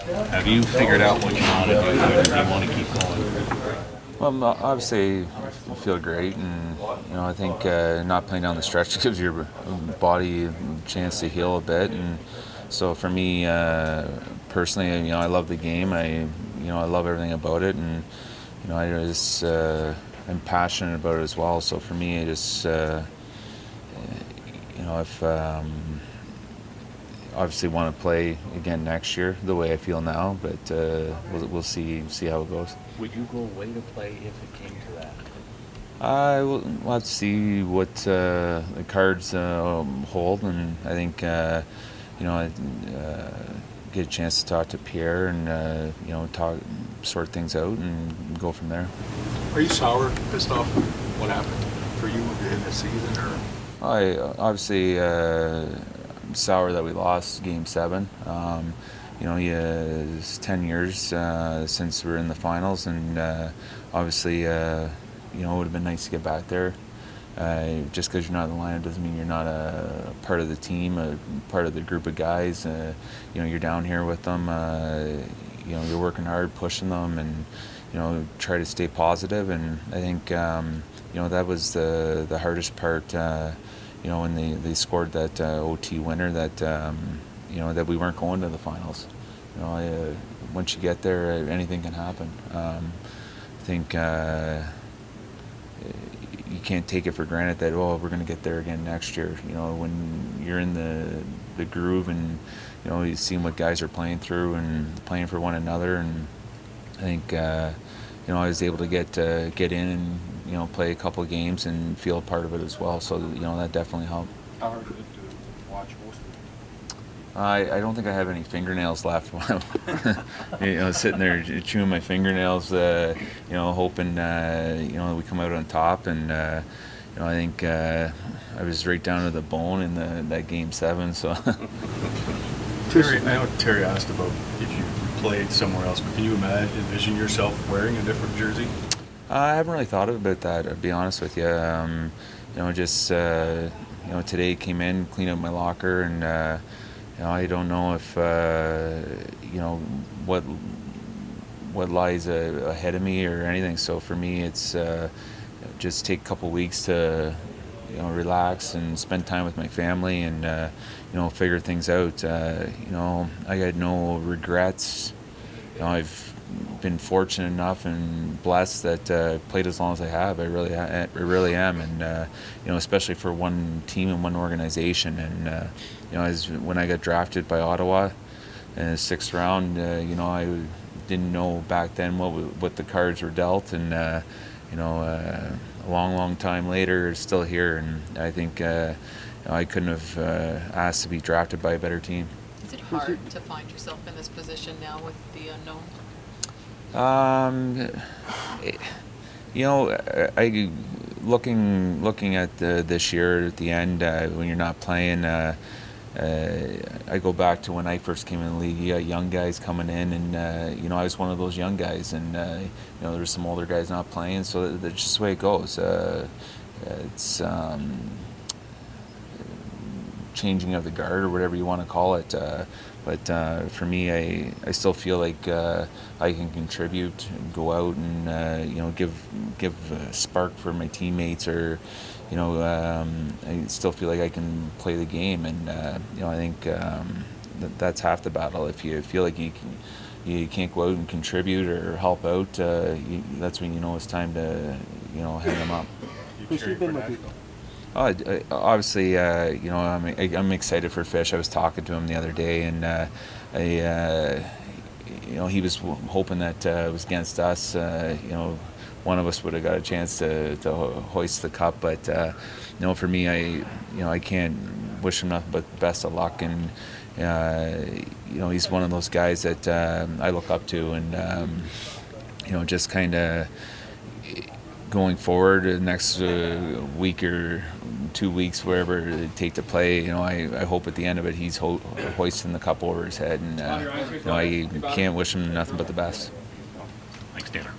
Have you figured out what you want to do, or do you want to keep going? Well, obviously, I feel great, and I think not playing down the stretch gives your body a chance to heal a bit, and so for me personally, I love the game. I love everything about it, and I just I'm passionate about it as well. So for me, I just if obviously want to play again next year the way I feel now, but we'll see how it goes. Would you go away to play if it came to that? We'll have to see what the cards hold, and I think I get a chance to talk to Pierre and sort things out and go from there. Are you sour, pissed off what happened for you in the season, or? I obviously I'm sour that we lost Game 7. It's 10 years since we were in the finals, and obviously, it would have been nice to get back there. Just because you're not in the lineup doesn't mean you're not a part of the team, a part of the group of guys. You're down here with them. You're working hard, pushing them, and try to stay positive. And I think that was the hardest part. When they scored that OT winner, that we weren't going to the finals. Once you get there, anything can happen. I think you can't take it for granted that we're going to get there again next year. When you're in the groove and you see what guys are playing through and playing for one another, and I think I was able to get in and play a couple of games and feel a part of it as well. So that definitely helped. How hard is it to watch most of it? I don't think I have any fingernails left. Sitting there chewing my fingernails, hoping we come out on top. And I think I was right down to the bone in that Game 7. So. Terry, I know Terry asked about if you played somewhere else, but can you envision yourself wearing a different jersey? I haven't really thought about that, to be honest with you. Today came in, cleaned up my locker, and I don't know if what lies ahead of me or anything. So for me, it's just take a couple weeks to relax and spend time with my family and figure things out. I had no regrets. I've been fortunate enough and blessed that I've played as long as I have. I really am, and especially for one team and one organization. And when I got drafted by Ottawa in the 6th round, I didn't know back then what the cards were dealt, and a long time later, still here, and I think I couldn't have asked to be drafted by a better team. Is it hard to find yourself in this position now with the unknown? I looking at this year at the end when you're not playing. I go back to when I first came in the league. You got young guys coming in, and I was one of those young guys, and there were some older guys not playing. So that's just the way it goes. It's changing of the guard or whatever you want to call it. But for me, I still feel like I can contribute, and go out and give a spark for my teammates, or I still feel like I can play the game, and I think that's half the battle. If you feel like you can't go out and contribute or help out, that's when it's time to hang them up. Obviously, I'm excited for Fish. I was talking to him the other day, and he was hoping that it was against us. One of us would have got a chance to hoist the cup, but for me, I can't wish him nothing but the best of luck, and he's one of those guys that I look up to, and just kind of going forward the next week or 2 weeks, wherever it take to play, I hope at the end of it he's hoisting the cup over his head, and I can't wish him nothing but the best. Thanks, Tanner.